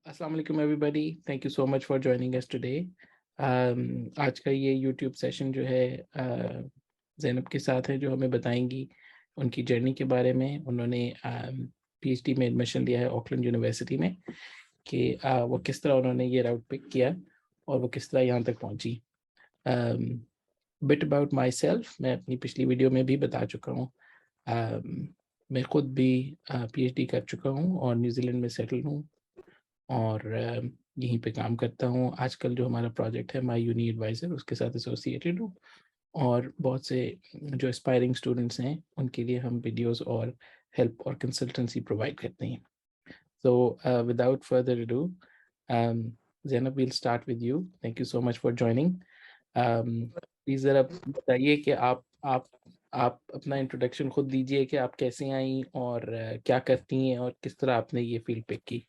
अस्सलाम वालेकुम everybody, thank you so much for joining us today. आज का ये यूट्यूब सेशन जो है ज़ैनब के साथ है, जो हमें बताएंगी उनकी जर्नी के बारे में। उन्होंने पीएचडी में एडमिशन लिया है ऑकलैंड यूनिवर्सिटी में, कि वो किस तरह उन्होंने ये राउट पिक किया और वो किस तरह यहाँ तक पहुँची। बिट अबाउट माई सेल्फ, मैं अपनी पिछली वीडियो में भी बता चुका हूँ। मैं खुद भी पीएचडी कर चुका हूँ और न्यूजीलैंड में सेटल हूँ और यहीं पे काम करता हूँ। आजकल जो हमारा प्रोजेक्ट है माई यूनी एडवाइज़र, उसके साथ एसोसिएटेड हूँ और बहुत से जो एस्पायरिंग स्टूडेंट्स हैं उनके लिए हम वीडियोस और हेल्प और कंसल्टेंसी प्रोवाइड करते हैं। So without further ado, Zainab, we'll start with you. Thank you so much for joining. Please ज़रा बताइए कि आप अपना इंट्रोडक्शन खुद दीजिए कि आप कैसे आई और क्या करती हैं और किस तरह आपने ये फील्ड पिक की।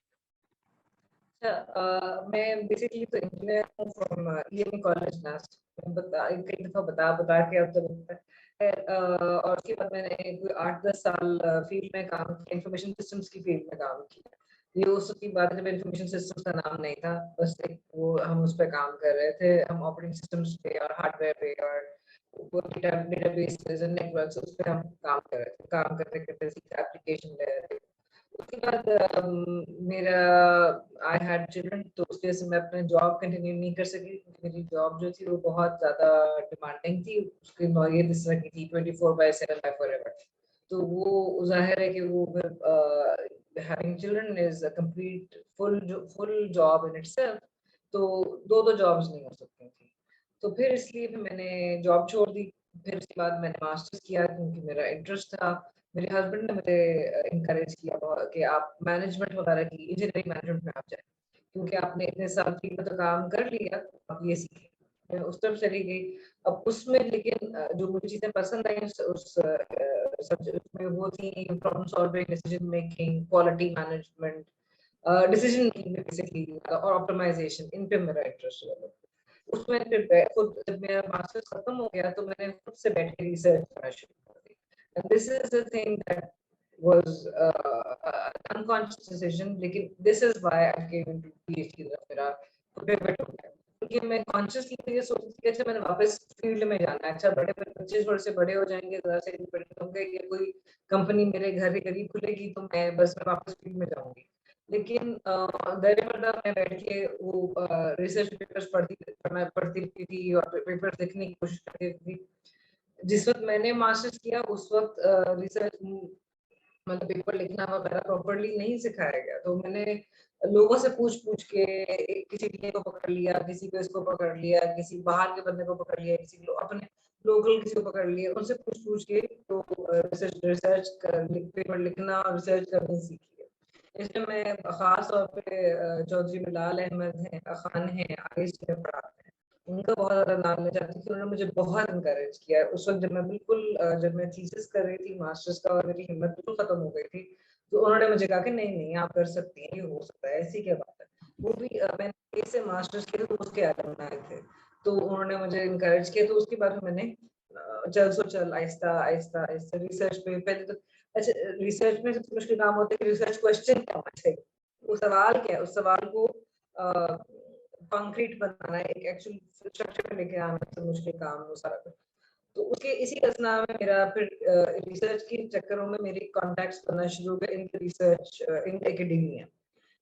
मैं बेसिकली तो इंजीनियर हूँ फ्रॉम ईएम कॉलेज लास्ट। कई दफा बता बता के अब तो लगता है और उसके बाद मैंने कोई 8-10 साल फील्ड में काम किया, इंफॉर्मेशन सिस्टम्स की फील्ड में काम किया। ये उस की बात है जब इंफॉर्मेशन सिस्टम्स का नाम नहीं था, बस एक वो हम उस पे काम कर रहे थे, हम ऑपरेटिंग सिस्टम्स पे और हार्डवेयर पे और डेटाबेस नेटवर्क्स उस पे हम काम कर रहे थे। काम करते करते एप्लीकेशन ले रहे थे। उसके बाद मेरा आई हैड चिल्ड्रन, तो उसकी वजह से मैं अपना जॉब कंटिन्यू नहीं कर सकी क्योंकि मेरी जॉब जो थी वो बहुत ज़्यादा डिमांडिंग थी। उसकी नौयत इस तरह की थी 24/7 बाय फॉरएवर। तो वो ज़ाहिर है कि वो फिर having children is a complete full job in itself. तो 2-2 जॉब्स नहीं हो सकती थी। तो फिर इसलिए फिर मैंने जॉब छोड़ दी। फिर उसके बाद मैंने मास्टर्स किया क्योंकि मेरा इंटरेस्ट था। मेरे हस्बैंड ने मुझे इनकरेज किया बहुत कि आप मैनेजमेंट वगैरह की इंजीनियरिंग मैनेजमेंट में आप जाए, क्योंकि आपने इतने साल फील्ड में तो काम कर लिया, आप ये सीखें। मैं उस तरफ चली गई। अब उसमें लेकिन जो मुझे चीज़ें पसंद आई उस सब्जेक्ट में वो थी problem solving, decision making, quality management, decision making में बेसिकली और ऑप्टिमाइजेशन, इन पे मेरा इंटरेस्ट है। उसमें फिर खुद जब मेरा मास्टर्स खत्म हो गया तो मैंने खुद से बैठ के रिसर्च करना शुरू कर दी। And this is the thing that was an unconscious decision, लेकिन this is why I came into PhD का मेरा pivot हो गया। क्योंकि मैं consciously तो ये सोचती थी कि अच्छा मैंने वापस फील्ड में जाना है। अच्छा बड़े 25 वर्ष से बड़े हो जाएंगे, ज़रा से इंडिपेंडेंट होंगे, ये कोई कंपनी मेरे घर के करीब खुलेगी तो मैं वापस फील्ड में जाऊंगी। लेकिन दरअसल मैं बैठ के वो रिसर्च पेपर्स पढ़ती रहती थी और पेपर्स लिखने की कोशिश करती थी। जिस वक्त मैंने मास्टर्स किया उस वक्त रिसर्च मतलब पेपर लिखना वगैरह प्रॉपर्ली नहीं सिखाया गया। तो मैंने लोगों से पूछ के किसी टीए को पकड़ लिया, किसी को इसको पकड़ लिया, किसी बाहर के बंदे को पकड़ लिया, किसी को अपने लोकल किसी को पकड़ लिया, उनसे पूछ के तो पेपर लिखना और रिसर्च करनी सीखी है। इसमें मैं खास तौर पे चौधरी बिलाल अहमद हैं, खान हैं, आरिश हैं, उनका बहुत ज़्यादा नाम मैं चाहती थी। उन्होंने मुझे बहुत एनकरेज किया। उस वक़्त जब मैं बिल्कुल जब मैं थीसिस कर रही थी मास्टर्स का और मेरी हिम्मत बिल्कुल खत्म हो गई थी, तो उन्होंने मुझे कहा कि नहीं-नहीं आप कर सकती हैं, ये हो सकता है, ऐसी क्या बात है। वो भी मैंने ए से मास्टर्स किया तो उसके एलुमनाई थे। तो उन्होंने मुझे एनकरेज किया, तो उसके बाद मैंने चल सो चल आहिस्ता-आहिस्ता रिसर्च पे पहले तो अच्छा रिसर्च में सबसे मुश्किल काम होता है कि रिसर्च क्वेश्चन क्या होना चाहिए। वो सवाल क्या है, उस सवाल को अ, कंक्रीट बनाना है, एक एक्चुअल स्ट्रक्चर में लेके आना सबसे मुश्किल काम है वो सारा कुछ। तो उसके इसी अथना में मेरा फिर रिसर्च के चक्करों में मेरे कॉन्टैक्ट्स बनना शुरू हो गए इन रिसर्च इन एकेडेमिया।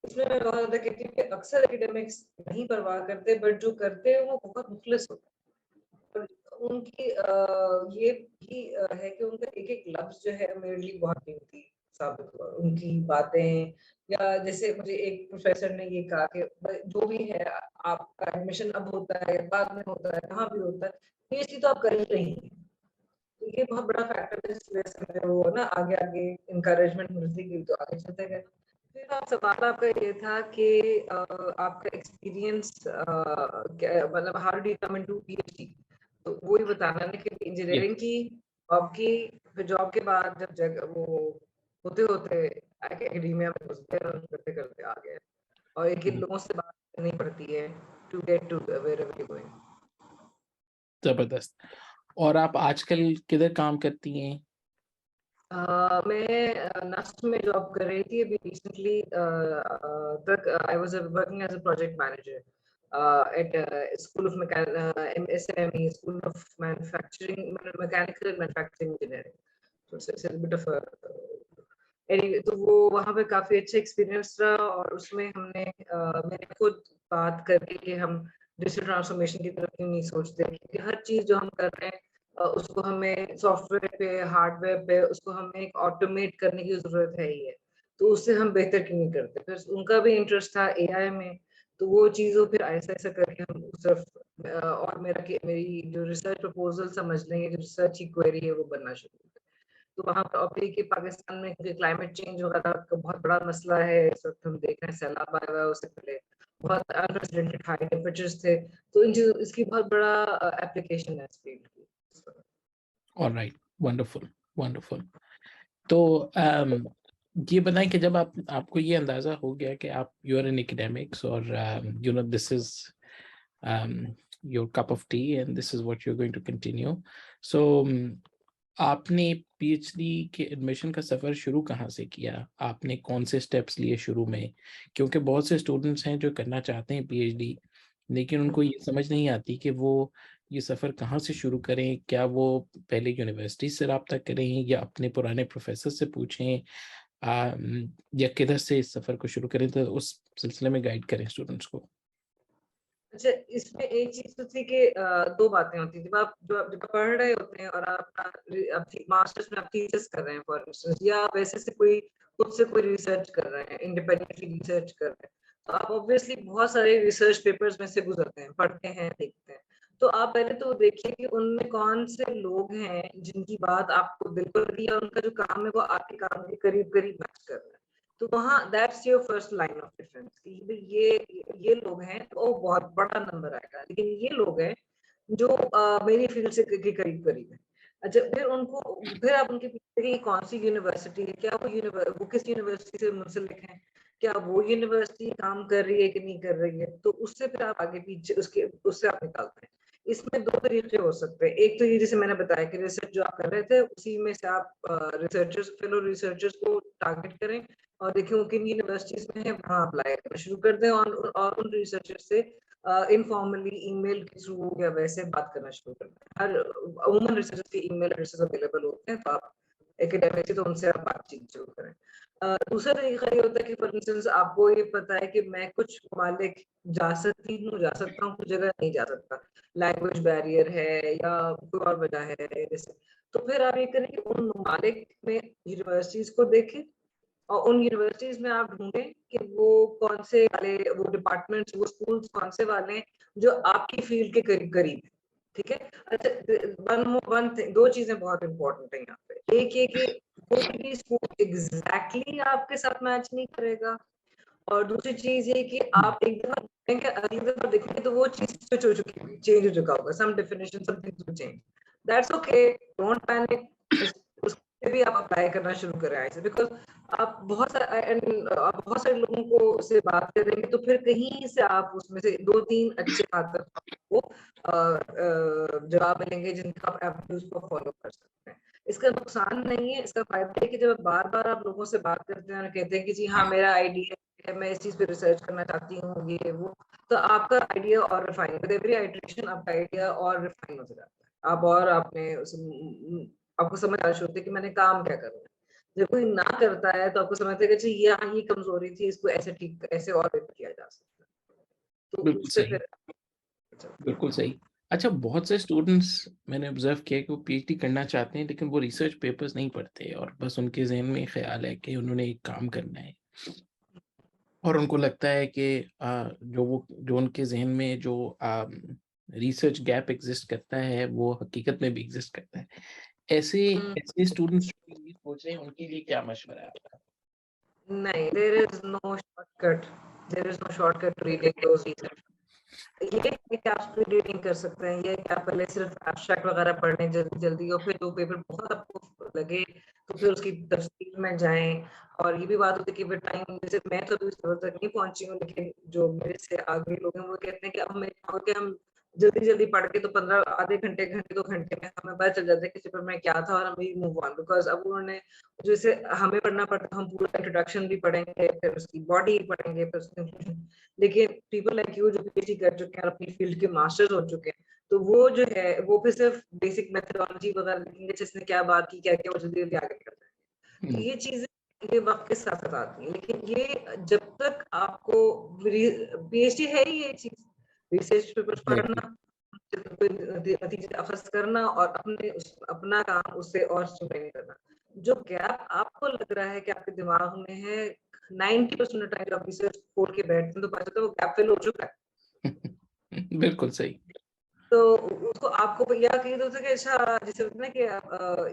इसमें मैं बहुत ज़्यादा कहती हूँ कि अक्सर एकेडमिक्स नहीं परवाह करते, बट जो करते हैं वो बहुत मुखलिस होते हैं। और उनकी ये भी है कि उनका एक-एक लफ्ज़ जो है मेरे लिए बहुत कीमती साबित हुआ। उनकी बातें या जैसे मुझे एक प्रोफ़ेसर ने ये कहा कि ब जो भी है आपका एडमिशन अब होता है या बाद में होता है, कहाँ भी होता है, पीएचडी तो आप कर ही रही हैं। तो ये बहुत बड़ा फैक्टर था जिसकी वज़ह से मुझे वो ना आगे-आगे एनकरेजमेंट मिलती गई तो आगे चलते गए। फिर सवाल आपका ये था कि आपका एक्सपीरियंस क्या मतलब how did you come into PhD? तो वो ही बताना है कि Yeah. इंजीनियरिंग की, जॉब की, फिर जॉब के बाद जब वो होते-होते एकेडेमिया में घुस गए और करते-करते आ गए। और एक-एक लोगों से बात करनी पड़ती है to get to wherever you going. ज़बरदस्त। और आप आजकल किधर काम करती हैं? मैं नस्ट में जॉब कर रही थी अभी रिसेंटली तक। I was working as a project manager at school of SMME, school of manufacturing, mechanical manufacturing engineering. तो it's a bit of anyway, तो वो वहाँ पे काफी अच्छा एक्सपीरियंस रहा, और उसमें हमने मैंने खुद बात करके कि हम डिजिटल ट्रांसफॉर्मेशन की तरफ क्यों नहीं सोचते, क्योंकि हर चीज जो हम कर रहे हैं उसको हमें सॉफ्टवेयर पे, हार्डवेयर पे, उसको हमें एक ऑटोमेट करने की जरूरत है ही है। तो उससे हम बेहतर क्यों नहीं करते। फिर उनका भी इंटरेस्ट था AI में, तो वो चीजों फिर ऐसा ऐसा करके हम उस तरफ और मेरी जो रिसर्च प्रपोजल समझ लेंगे, जो रिसर्च की क्वेरी है वो बनना शुरू हुई। तो वहाँ पर अब देखिए पाकिस्तान में क्योंकि क्लाइमेट चेंज हो रहा था तो बहुत बड़ा मसला है इस वक्त, हम देख रहे हैं सैलाब आया हुआ है, उससे पहले बहुत अनप्रेसिडेंटेड हाई टेम्परेचर्स थे। तो इन चीजों इसकी बहुत बड़ा एप्लीकेशन है इस फील्ड की। Alright, wonderful, wonderful. तो ये बताएं कि जब आपको ये अंदाजा हो गया कि आप यू आर इन एकेडमिक्स और you know this is your cup of tea and this is what you are going to continue, so आपने पीएचडी के एडमिशन का सफ़र शुरू कहाँ से किया? आपने कौन से स्टेप्स लिए शुरू में? क्योंकि बहुत से स्टूडेंट्स हैं जो करना चाहते हैं पीएचडी, लेकिन उनको ये समझ नहीं आती कि वो ये सफ़र कहाँ से शुरू करें। क्या वो पहले यूनिवर्सिटी से रब्ता करें या अपने पुराने प्रोफेसर से पूछें, या किधर से इस सफ़र को शुरू करें? तो उस सिलसिले में गाइड करें स्टूडेंट्स को। अच्छा, इसमें एक चीज तो थी कि दो बातें होती थी। जब आप पढ़ रहे होते हैं और आप मास्टर्स में आप थीसिस कर रहे हैं फॉर इंस्टेंस, या वैसे से कोई खुद से कोई रिसर्च कर रहे हैं, इंडिपेंडेंटली रिसर्च कर रहे हैं, तो आप ऑब्वियसली बहुत सारे रिसर्च पेपर्स में से गुजरते हैं, पढ़ते हैं, देखते हैं। तो आप पहले तो देखिए कि उनमें कौन से लोग हैं जिनकी बात आपको दिल को लगी, और उनका जो काम है वो आपके काम के करीब करीब मैच कर रहा है। तो वहाँ that's your first line of difference कि भाई ये लोग हैं, तो बहुत बड़ा नंबर आएगा, लेकिन ये लोग हैं जो मेरी फील्ड से के करीब करीब है। अच्छा, फिर आप उनके पीछे देखिए कौन सी यूनिवर्सिटी है, क्या वो किस यूनिवर्सिटी से मुंसलिक है, क्या वो यूनिवर्सिटी काम कर रही है कि नहीं कर रही है, तो उससे फिर आप आगे पीछे उससे आप निकालते हैं। इसमें दो तरीके हो सकते हैं। एक तो ये जैसे मैंने बताया कि रिसर्च जो आप कर रहे थे उसी में से आप फेलो रिसर्चर्स को टारगेट करें और देखें वो किन यूनिवर्सिटीज में है, वहाँ अप्लाई करना शुरू कर दें, और उन रिसर्चर से इनफॉर्मली ईमेल के थ्रू या वैसे बात करना शुरू कर दें। हर वुमन रिसर्चर के ईमेल एड्रेसेस अवेलेबल होते हैं, तो आप एकेडमिक से तो उनसे आप बातचीत शुरू करें। दूसरा तरीका ये होता है कि फॉर इंस्टेंस आपको ये पता है कि मैं कुछ ममालिक जा सकता हूँ, कुछ जगह नहीं जा सकता, लैंग्वेज बैरियर है या कोई और वजह है जैसे, तो फिर आप ये करें कि उन ममालिक में यूनिवर्सिटीज को देखें, और उन यूनिवर्सिटीज में आप ढूंढें कि वो कौन से वाले, वो डिपार्टमेंट्स, वो स्कूल्स कौन से वाले हैं जो आपकी फील्ड के करीब करीब है। ठीक है। अच्छा, दो चीजें बहुत इंपॉर्टेंट है यहाँ पे। एक ये कि कोई भी स्कूल एग्जैक्टली आपके साथ मैच नहीं करेगा, और दूसरी चीज ये कि आप एक दफा देखेंगे, अगली दफा देखेंगे तो वो चीज स्विच हो चुकी होगी, चेंज हो चुका होगा, some definition, something will change. That's okay, don't panic. उसके भी आप अप्लाई करना शुरू करें ऐसे, बिकॉज आप बहुत सारे लोगों को से बात करेंगे तो फिर कहीं से आप उसमें से दो तीन अच्छे आकर आपको जवाब मिलेंगे जिनका आप एवेन्यूज को फॉलो कर सकते हैं। इसका नुकसान नहीं है, इसका फायदा है कि जब बार बार आप लोगों से बात करते हैं और कहते हैं कि जी हाँ मेरा आइडिया है, मैं इस चीज पे रिसर्च करना चाहती हूँ, ये वो, तो आपका आइडिया और रिफाइन, विद एवरी आइटरेशन आपका आइडिया और रिफाइन होता जाता है। आप और आपको समझ आ शुरू होती है कि मैंने काम क्या करना है। जब कोई ना करता है तो आपको समझते हैं कि अच्छा ये हाँ ये कमजोरी थी, इसको ऐसे ठीक, ऐसे और बेहतर किया जा सकता है, तो बिल्कुल उससे सही, फिर बिल्कुल सही। अच्छा, बहुत से स्टूडेंट्स मैंने ऑब्जर्व किया कि वो पीएचडी करना चाहते हैं लेकिन वो रिसर्च पेपर्स नहीं पढ़ते और बस उनके जहन में ख्याल है कि उन्होंने एक काम करना है, और उनको लगता है कि जो उनके जहन में जो रिसर्च गैप एग्जिस्ट करता है वो हकीकत में भी एग्जिस्ट करता है। ऐसे ऐसे स्टूडेंट्स जो ये सोच रहे हैं उनके लिए क्या मशवरा है आपका? नहीं, there is no shortcut to reading those research. ये कि आप स्पीड रीडिंग कर सकते हैं, ये कि आप पहले सिर्फ एब्स्ट्रैक्ट वगैरह पढ़ लें जल्दी जल्दी, और फिर जो पेपर बहुत आपको लगे तो फिर उसकी तफसील में जाएं। और ये भी बात होती है कि फिर टाइम, जैसे मैं तो अभी उस लेवल तक नहीं पहुंची हूँ, लेकिन जो मेरे से आगे लोग हैं वो कहते हैं कि अब मैं कि हम जल्दी जल्दी पढ़ के तो 15 आधे घंटे 2 घंटे में हमें पता चल जाता है किसी पर मैं क्या था और हम मूव ऑन, बिकॉज अब उन्होंने जैसे हमें पढ़ना पड़ता, हम पूरा इंट्रोडक्शन भी पढ़ेंगे, फिर उसकी बॉडी पढ़ेंगे, फिर उसकी conclusion। लेकिन पीपल लाइक यू जो पीएचडी कर चुके हैं, अपनी फील्ड के मास्टर्स हो चुके हैं, तो वो जो है वो फिर सिर्फ बेसिक मेथडोलॉजी वगैरह लिखेंगे, जिसने क्या बात की, क्या क्या, वो जल्दी जल्दी आगे निकल जाएंगे। तो ये चीजें ये वक्त के साथ साथ आती है, लेकिन ये जब तक आपको पीएचडी है ही ये चीज, रिसर्च पेपर्स एग्जैक्टली। पढ़ना, नतीजे अखज करना और अपना काम उससे और स्ट्रीमलाइन करना। जो गैप आपको लग रहा है कि आपके दिमाग में है, 90% टाइम आप रिसर्च खोल के बैठते हैं तो पता चलता है वो गैप फिल हो चुका है। बिल्कुल सही। तो उसको आपको या कहीं तो कि अच्छा जैसे होता है ना कि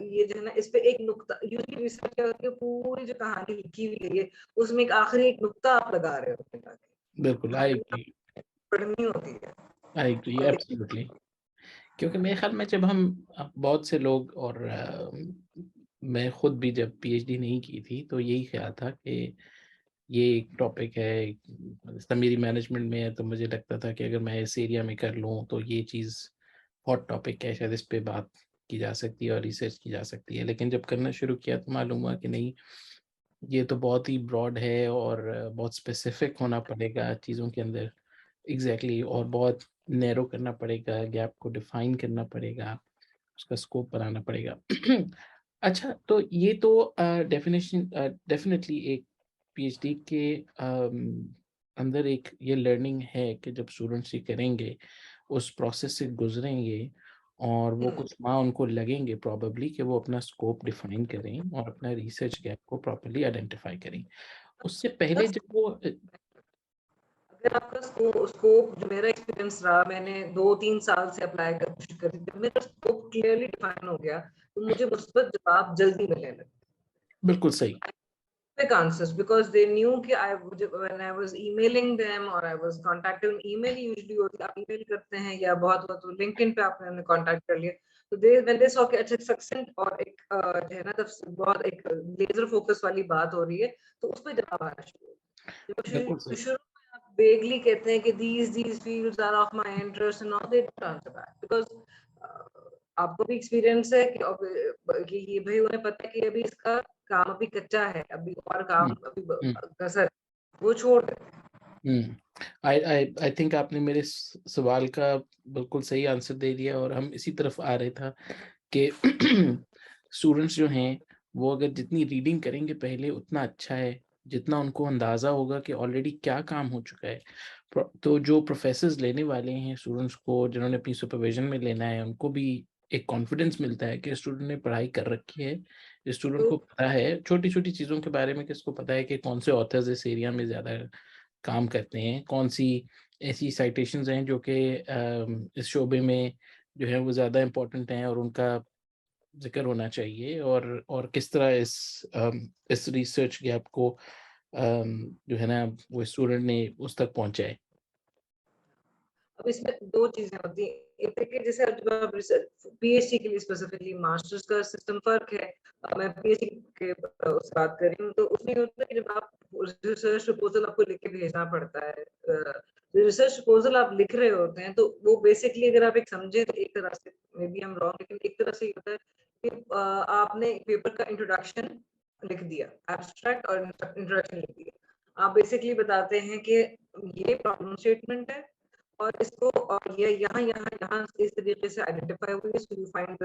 ये जो है ना, इस पे एक नुक्ता, यूजली रिसर्च क्या होती है, पूरी जो कहानी लिखी हुई है उसमें एक आखिरी एक नुक्ता आप लगा रहे होते हैं, बिल्कुल, आई कहानी एग्री। पढ़नी होती है आई एग्री और एब्सोल्युटली। क्योंकि मेरे ख्याल में जब हम बहुत से लोग और मैं खुद भी जब पीएचडी नहीं की थी तो यही ख्याल था कि ये एक टॉपिक है, मेरी मैनेजमेंट में है, तो मुझे लगता था कि अगर मैं इस एरिया में कर लूँ तो ये चीज़ हॉट टॉपिक है, शायद इस पे बात की जा सकती है और रिसर्च की जा सकती है। लेकिन जब करना शुरू किया तो मालूम हुआ कि नहीं, ये तो बहुत ही ब्रॉड है और बहुत स्पेसिफिक होना पड़ेगा चीज़ों के अंदर। एग्जैक्टली और बहुत नैरो करना पड़ेगा, गैप को डिफाइन करना पड़ेगा, उसका स्कोप बनाना पड़ेगा। अच्छा, तो ये तो डेफिनेशन डेफिनेटली एक पीएचडी के अंदर एक ये लर्निंग है कि जब स्टूडेंट्स ये करेंगे, उस प्रोसेस से गुजरेंगे और वो कुछ माह उनको लगेंगे प्रोबेबली कि वो अपना स्कोप डिफाइन करें और अपना रिसर्च गैप को प्रॉपर्ली आइडेंटिफाई करें। उससे पहले जब वो अगर आपका स्कोप जो मेरा एक्सपीरियंस रहा, मैंने 2-3 साल से अप्लाई कर कोशिश करी, जब मेरा स्कोप क्लियरली डिफाइन हो गया तो मुझे मुस्बत जवाब जल्दी मिलने लगे, बिल्कुल सही। quick answers, because they knew कि when I was emailing them or I was contacting, email usually होती है, आप email करते हैं या बहुत हुआ तो LinkedIn पे आपने उन्हें contact कर लिया, तो when they saw कि अच्छा succinct और एक जो है ना बहुत एक लेजर फोकस वाली बात हो रही है, तो उस पर जवाब आना शुरू हो गया। जब बिल्कुल सही। शुरू में आप vaguely कहते हैं कि these fields are of my interest and all, they don't answer that because आपको भी एक्सपीरियंस है कि ये भाई उन्हें पता है कि अभी इसका काम अभी कच्चा है, अभी और काम हम्म, अभी हम्म, कसर, वो छोड़ देते हैं। आई आई आई थिंक आपने मेरे सवाल का बिल्कुल सही आंसर दे दिया और हम इसी तरफ आ रहे था कि स्टूडेंट्स जो हैं वो अगर जितनी रीडिंग करेंगे पहले उतना अच्छा है, जितना उनको अंदाज़ा होगा कि ऑलरेडी क्या काम हो चुका है। तो जो प्रोफेसर्स लेने वाले हैं स्टूडेंट्स को, जिन्होंने अपनी सुपरविजन में लेना है, उनको भी एक कॉन्फिडेंस मिलता है कि स्टूडेंट ने पढ़ाई कर रखी है, स्टूडेंट तो को पता है छोटी छोटी चीज़ों के बारे में, किसको पता है कि कौन से ऑथर्स इस एरिया में ज़्यादा काम करते हैं, कौन सी ऐसी साइटेशंस हैं जो कि इस शोबे में जो है वो ज़्यादा इम्पोर्टेंट हैं और उनका जिक्र होना चाहिए, और किस तरह इस रिसर्च गैप को जो है ना वो स्टूडेंट ने उस तक पहुंचाए। अब इसमें 2 चीजें होती हैं। एक है कि जैसे अब जब आप रिसर्च पीएचडी के लिए स्पेसिफिकली मास्टर्स का सिस्टम फ़र्क है। मैं पीएचडी के उससे बात कर रही हूँ, तो उसमें ये होता है कि जब आप रिसर्च प्रपोज़ल आपको लिख के भेजना पड़ता है। रिसर्च प्रपोज़ल आप लिख रहे होते हैं, तो वो बेसिकली अगर आप एक समझे तो एक तरह से, maybe I am wrong, लेकिन एक तरह से ये होता है कि आपने पेपर का इंट्रोडक्शन लिख दिया, एब्स्ट्रैक्ट और इंट्रोडक्शन लिख दिया। आप बेसिकली बताते हैं कि ये प्रॉब्लम स्टेटमेंट है और इसको और ये यहाँ इस तरीके से आइडेंटिफाई हुई है, so you find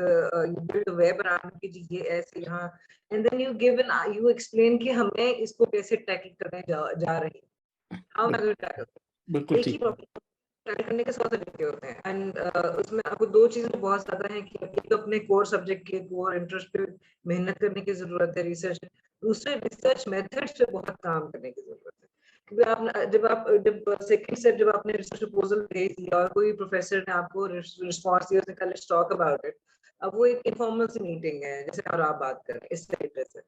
you build a web around कि जी ये ऐसे यहाँ, and then you give an you explain कि हमें इसको कैसे टैकल करने जा रही है, how am going to tackle. बिल्कुल एक ही ठीक। प्रॉब्लम टैकल करने के 100 तरीके होते हैं, एंड उसमें आपको 2 चीजें बहुत ज्यादा हैं कि एक तो अपने कोर सब्जेक्ट के कोर इंटरेस्ट पे मेहनत करने की जरूरत है रिसर्च, दूसरे रिसर्च मेथड्स पे बहुत काम करने की जरूरत है। क्योंकि जब सेकंड स्टेप जब आपने रिसर्च प्रपोजल भेज दिया और कोई प्रोफेसर ने आपको रिस्पांस दिया, उसने कहा लेट्स टॉक अबाउट इट, अब वो एक इनफॉर्मल सी मीटिंग है जैसे और आप बात कर रहे हैं इस तरीके से,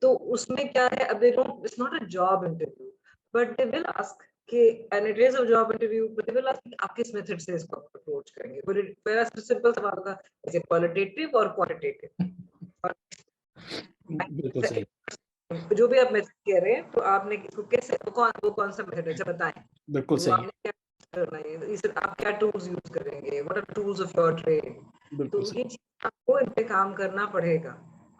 तो उसमें क्या है, अब they don't, it's not a job interview, but they will ask कि, and it is a job interview, but they will ask कि आप किस मेथड से इसको अप्रोच करेंगे। मेरा सिंपल सवाल था, इज इट क्वालिटेटिव और क्वांटिटेटिव, और बिल्कुल सही। जो भी आप मेथड कह रहे हैं, तो आपने इसको कैसे, वो कौन सा मेथड है, अच्छा बताएं। बिल्कुल वो सही। आपने क्या करना है, इसे आप क्या टूल्स यूज करेंगे, what are tools of your trade. बिल्कुल तो सही। ये चीज आपको इन पे काम करना पड़ेगा,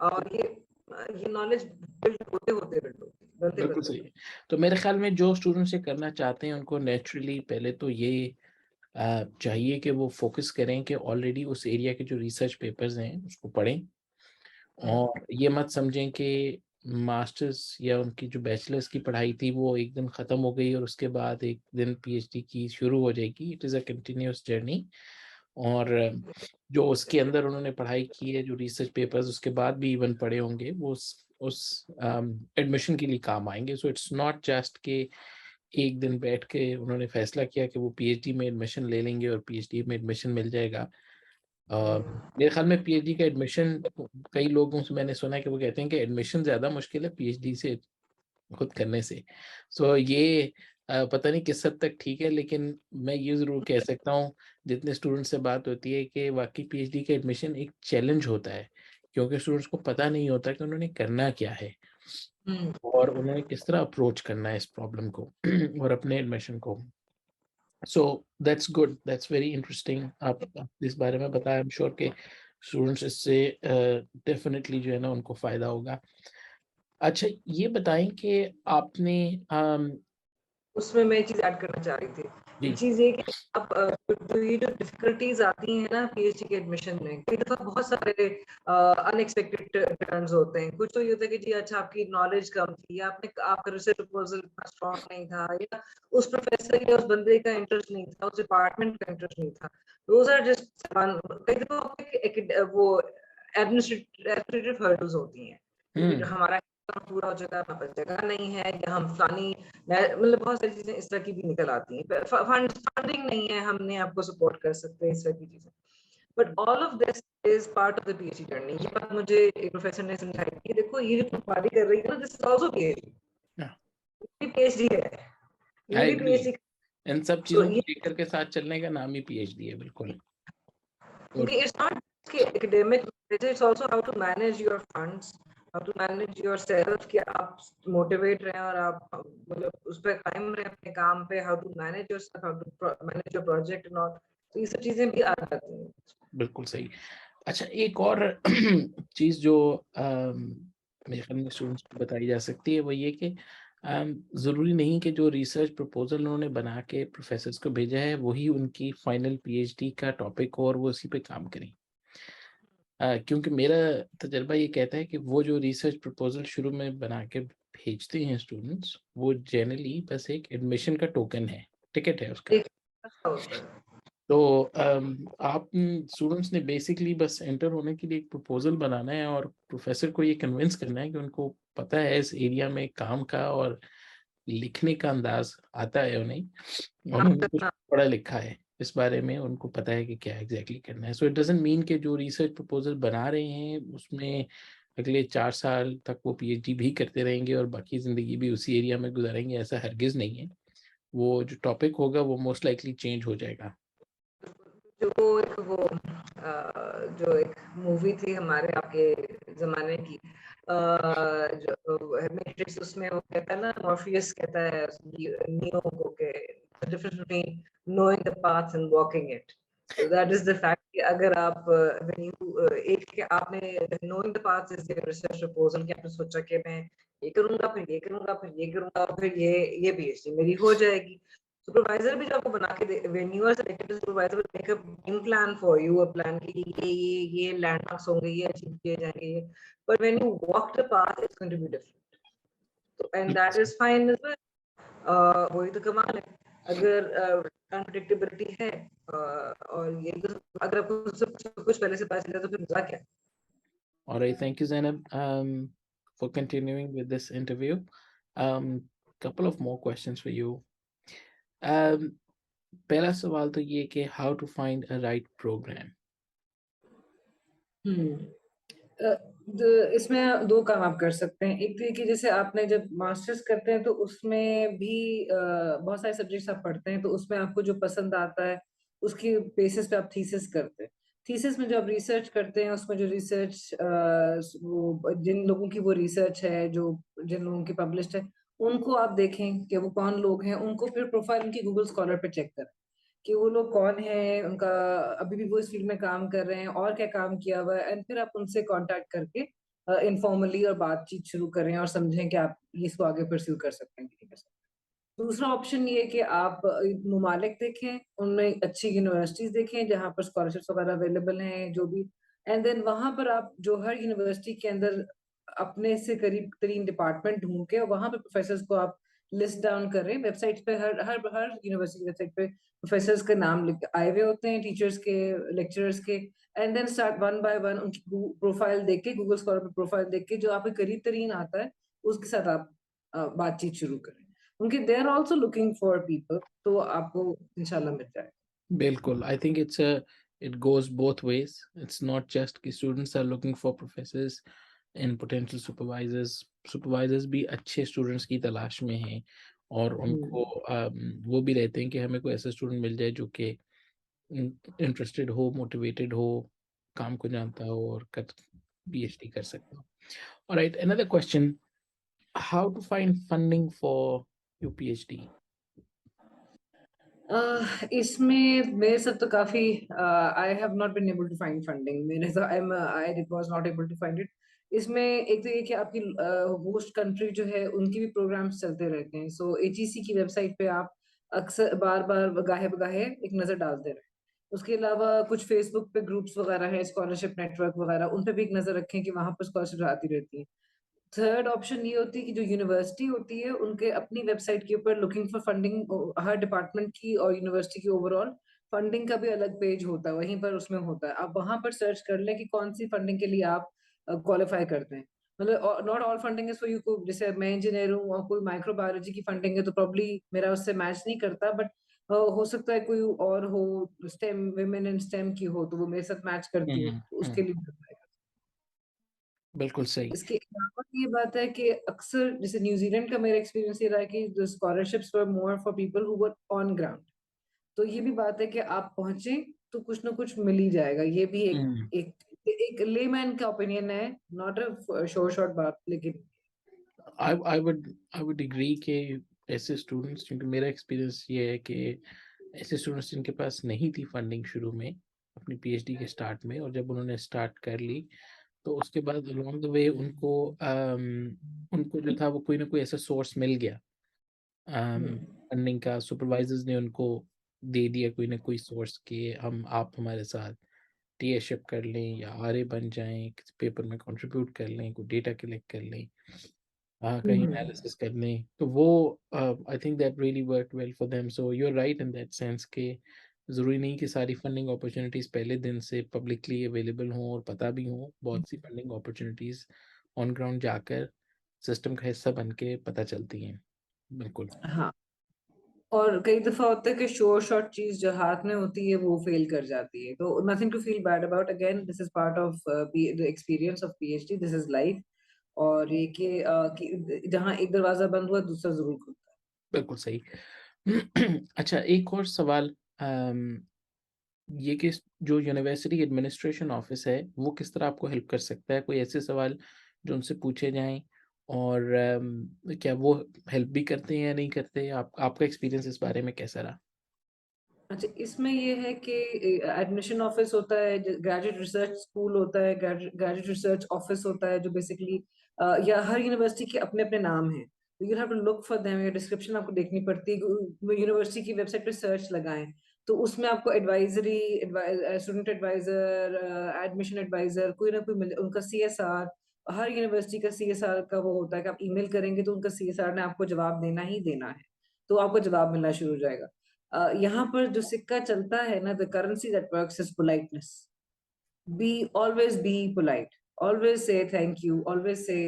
और ये नॉलेज बिल्ड होते होते बिल्ड होती बनते बिल्कुल बनते सही बनते। है। तो मेरे ख्याल में जो स्टूडेंट्स ये करना चाहते हैं उनको नेचुरली पहले तो ये चाहिए कि वो फोकस करें कि ऑलरेडी उस एरिया के जो रिसर्च पेपर्स हैं उसको पढ़ें, और ये मत समझें कि मास्टर्स या उनकी जो बैचलर्स की पढ़ाई थी वो एक दिन ख़त्म हो गई और उसके बाद एक दिन पीएचडी की शुरू हो जाएगी। It is a continuous journey. और जो उसके अंदर उन्होंने पढ़ाई की है, जो रिसर्च पेपर्स उसके बाद भी इवन पढ़े होंगे, वो उस एडमिशन के लिए काम आएंगे। सो इट्स नॉट जस्ट कि एक दिन बैठ के उन्होंने फैसला किया कि वो पीएचडी में एडमिशन ले लेंगे और पीएचडी में एडमिशन मिल जाएगा। मेरे ख्याल में पीएचडी का एडमिशन, कई लोगों से मैंने सुना है कि वो कहते हैं कि एडमिशन ज़्यादा मुश्किल है पीएचडी से खुद करने से। सो ये पता नहीं किस हद तक ठीक है, लेकिन मैं ये ज़रूर कह सकता हूँ जितने स्टूडेंट से बात होती है कि वाकई पीएचडी का एडमिशन एक चैलेंज होता है, क्योंकि स्टूडेंट्स को पता नहीं होता कि उन्होंने करना क्या है और उन्हें किस तरह अप्रोच करना है इस प्रॉब्लम को और अपने एडमिशन को। So that's good, that's very interesting. आप इस बारे में बताया, आई एम श्योर के स्टूडेंट्स इससे डेफिनेटली जो है ना उनको फ़ायदा होगा। अच्छा, ये बताएं कि आपने उसमें मैं एक चीज ऐड करना चाह रही थी। जी। एक चीज ये कि अब जो ये जो डिफिकल्टीज आती हैं ना पीएचडी के एडमिशन में, कई दफा बहुत सारे अनएक्सपेक्टेड टर्न्स होते हैं। कुछ तो ये होता है कि जी अच्छा आपकी नॉलेज कम थी, या आपका रिसर्च प्रपोजल इतना स्ट्रॉन्ग नहीं था, या उस प्रोफेसर या उस बंदे का इंटरेस्ट नहीं था, उस डिपार्टमेंट का इंटरेस्ट नहीं था। दोज आर जस्ट कई दफा वो एडमिनिस्ट्रेटिव हर्डल्स होती हैं कि हम्म। हमारा पूरा हो चुका है, वहाँ पर जगह नहीं है, या हम फलानी मतलब बहुत सारी चीजें इस तरह की भी निकल आती हैं। फंडिंग नहीं है, हमने आपको सपोर्ट कर सकते हैं, इस तरह की चीजें। But all of this is part of the PhD journey. ये बात मुझे एक प्रोफेसर ने समझाई कि देखो ये जो तुम्हारी कर रही है ना, दिस इज आल्सो पीएचडी। ये पीएचडी है, ये आई भी एग्री। पीएचडी। इन सब तो चीज़ों को ये लेकर के साथ चलने का नाम ही पीएचडी है, बिल्कुल। और क्योंकि इट्स नॉट कि academic knowledge, it's also how to manage your funds, how to manage yourself, कि आप मोटिवेट रहें और आप मतलब उस पे कायम रहें अपने काम पे, how to manage yourself, how to manage your project and all. तो ये सब चीजें भी आ जाती हैं। बिल्कुल सही। अच्छा, एक और चीज़ जो मेरे ख्याल में स्टूडेंट्स को बताई जा सकती है वो ये कि ज़रूरी नहीं कि जो रिसर्च प्रपोजल उन्होंने बना के प्रोफेसर्स को भेजा है वही उनकी फाइनल पीएचडी का टॉपिक हो और वो उसी पे काम करें। क्योंकि मेरा तजर्बा ये कहता है कि वो जो रिसर्च प्रपोजल शुरू में बना के भेजते हैं स्टूडेंट्स, वो जनरली बस एक एडमिशन का टोकन है, टिकट है उसका। एक अच्छा होता है। तो आप स्टूडेंट्स ने बेसिकली बस एंटर होने के लिए एक प्रपोजल बनाना है और प्रोफेसर को ये कन्विंस करना है कि उनको पता है इस एरिया में काम का, और लिखने का अंदाज आता है उन्हें, उन्होंने कुछ हाँ, पढ़ा लिखा है इस बारे में, उनको पता है कि क्या एग्जैक्टली करना है। सो इट डजंट मीन कि जो रिसर्च प्रपोजल बना रहे हैं उसमें अगले 4 साल तक वो पीएचडी भी करते रहेंगे और बाकी ज़िंदगी भी उसी एरिया में गुजारेंगे, ऐसा हरगिज़ नहीं है। वो जो टॉपिक होगा वो मोस्ट लाइकली चेंज हो जाएगा। जो एक मूवी थी हमारे आपके जमाने की, जो मैट्रिक्स, उसमें वो कहता है ना, मॉर्फियस कहता है नियो को के difference between knowing the path and walking it. So that is the fact कि अगर आप when you एक कि आपने knowing the path is your research proposal, कि आपने सोचा कि मैं ये करूंगा, फिर ये करूंगा, फिर ये करूंगा, फिर ये पीएचडी मेरी हो जाएगी। सुपरवाइजर भी जो आपको बना के दे, when you are selected, supervisor will make a game plan for you, a plan कि ये landmarks होंगे, ये अचीव किए जाएंगे, ये। But when you walk the path, it's going to be different. So, and that is fine as well. वही तो कमाल है। अगर अनप्रेडिक्टेबिलिटी है, और ये तो अगर आपको सब कुछ पहले से पता चल जाए तो फिर मजा क्या। All right, thank you, Zainab, for continuing with this interview. Couple of more questions for you. Um, पहला सवाल तो ये कि how to find a right program. इसमें दो काम आप कर सकते हैं। एक तो ये कि जैसे आपने जब मास्टर्स करते हैं तो उसमें भी बहुत सारे सब्जेक्ट्स आप पढ़ते हैं, तो उसमें आपको जो पसंद आता है उसकी बेसिस पे आप थीसिस करते हैं। थीसिस में जो आप रिसर्च करते हैं, उसमें जो रिसर्च वो जिन लोगों की वो रिसर्च है, जो जिन लोगों की पब्लिश्ड है, उनको आप देखें कि वो कौन लोग हैं, उनको फिर प्रोफाइल उनकी गूगल स्कॉलर पे चेक करें। कि वो लोग कौन है, उनका अभी भी वो इस फील्ड में काम कर रहे हैं और क्या काम किया हुआ है, एंड फिर आप उनसे कांटेक्ट करके इनफॉर्मली और बातचीत शुरू करें और समझें कि आप इसको आगे परस्यू कर सकते हैं कि नहीं कर सकते। दूसरा ऑप्शन ये है कि आप ममालिक देखें, उनमें अच्छी यूनिवर्सिटीज देखें जहाँ पर स्कॉलरशिप्स वगैरह अवेलेबल हैं जो भी, एंड देन वहां पर आप जो हर यूनिवर्सिटी के अंदर अपने से करीब तरीन डिपार्टमेंट ढूंढ के और वहां पर प्रोफेसर्स को आप लिस्ट डाउन करें। वेबसाइट पे हर हर हर यूनिवर्सिटी की वेबसाइट पे प्रोफेसर्स के नाम आए हुए होते हैं, टीचर्स के, लेक्चरर्स के, and then start one by one उनकी प्रोफाइल देख के, गूगल स्कॉलर पे प्रोफाइल देख के जो आपके करीब तरीन आता है उसके साथ आप बातचीत शुरू करें। उनके they are also looking for people, तो आपको इंशाल्लाह मिल जाए। बिल्कुल, I think it goes both ways. It's not just कि students are looking for professors and potential supervisors भी अच्छे students की तलाश में हैं, और उनको वो भी रहते हैं कि हमें कोई ऐसा स्टूडेंट मिल जाए जो कि इंटरेस्टेड हो, मोटिवेटेड हो, काम को जानता हो और PhD कर सकता हो। Alright, another question: how to find funding for your PhD? इसमें मेरे साथ तो काफी I have not been able to find funding, मेरे साथ I was not able to find it. इसमें एक तो ये कि आपकी होस्ट कंट्री जो है उनकी भी प्रोग्राम्स चलते रहते हैं, सो एचईसी की वेबसाइट पे आप अक्सर बार बार गाहे बगाहे एक नजर डालते रहे। उसके अलावा कुछ फेसबुक पे ग्रुप्स वगैरह है, स्कॉलरशिप नेटवर्क वगैरह, उन पे भी एक नजर रखें कि वहां पर स्कॉलरशिप आती रहती है। थर्ड ऑप्शन ये होती है कि जो यूनिवर्सिटी होती है उनके अपनी वेबसाइट के ऊपर looking for funding, her department की और यूनिवर्सिटी की ओवरऑल फंडिंग का भी अलग पेज होता है, वहीं पर उसमें होता है, आप वहां पर सर्च कर लें कि कौन सी फंडिंग के लिए आप क्वालिफाई करते हैं। मतलब not all funding is for you, को जैसे मैं इंजीनियर हूँ और कोई माइक्रोबायोलॉजी की फंडिंग है तो प्रॉब्ली मेरा उससे मैच नहीं करता, बट हो सकता है कोई और हो, स्टेम, विमेन इन स्टेम की हो तो वो मेरे साथ मैच करती हो, तो उसके लिए भी apply कर। बिल्कुल सही। इसके अलावा ये बात है कि अक्सर जैसे न्यूजीलैंड का मेरा एक्सपीरियंस ये रहा है कि the scholarships were more for people who were on ground. तो ये भी बात है कि आप पहुंचे तो कुछ ना कुछ मिल ही जाएगा, ये भी एक हम्म। एक एक लेमैन का ओपिनियन है, नॉट अ शोर शॉर्ट बात, लेकिन आई वुड एग्री कि ऐसे स्टूडेंट्स, क्योंकि मेरा एक्सपीरियंस ये है कि ऐसे स्टूडेंट्स जिनके पास नहीं थी फंडिंग शुरू में अपनी PhD के स्टार्ट में, और जब उन्होंने स्टार्ट कर ली तो उसके बाद अलोंग द वे उनको जो था वो कोई ना कोई ऐसा सोर्स मिल गया फंडिंग का। सुपरवाइजर्स ने उनको दे दिया कोई ना कोई सोर्स कि आप हमारे साथ टीएशिप कर लें या आरए बन जाएं, किसी पेपर में कंट्रीब्यूट कर लें, कोई डेटा कलेक्ट कर लें, कहीं एनालिसिस कर लें, तो वो I think that really work well for them. So you are right in that sense के ज़रूरी नहीं कि सारी फंडिंग अपॉर्चुनिटीज़ पहले दिन से पब्लिकली अवेलेबल हों और पता भी हों। बहुत सी फंडिंग अपॉर्चुनिटीज़ ऑन ग्राउंड जाकर सिस्टम का हिस्सा बन के पता चलती हैं। बिल्कुल। हाँ, और कई दफा होता है कि शोर शॉर्ट चीज जो हाथ में होती है वो फेल कर जाती है, तो nothing to feel bad about, again this is part of the experience of PhD, this is life. और ये कि जहाँ एक दरवाजा बंद हुआ दूसरा जरूर खुलता बिल्कुल सही। अच्छा, एक और सवाल, ये कि जो यूनिवर्सिटी एडमिनिस्ट्रेशन ऑफिस है वो किस तरह आपको हेल्प कर सकता है? कोई ऐसे सवाल जो उनसे पूछे जाएं, और क्या वो हेल्प भी करते हैं या नहीं करते? आपका एक्सपीरियंस इस बारे में कैसा रहा? है। अच्छा, इसमें ये है कि एडमिशन ऑफिस होता है, ग्रेजुएट रिसर्च स्कूल होता है, ग्रेजुएट रिसर्च ऑफिस होता है, जो बेसिकली या हर यूनिवर्सिटी के अपने अपने नाम हैं, तो you have to look for them, या डिस्क्रिप्शन आपको देखनी पड़ती है, यूनिवर्सिटी की वेबसाइट पे सर्च लगाएं तो उसमें आपको advisory, student advisor, admission advisor, कोई ना कोई उनका सीएसआर, हर यूनिवर्सिटी का सीएसआर का वो होता है कि आप ईमेल करेंगे तो उनका सीएसआर ने आपको जवाब देना ही देना है, तो आपको जवाब मिलना शुरू हो जाएगा। यहाँ पर जो सिक्का चलता है ना, the currency that works is politeness. Be always be polite, always say thank you, always say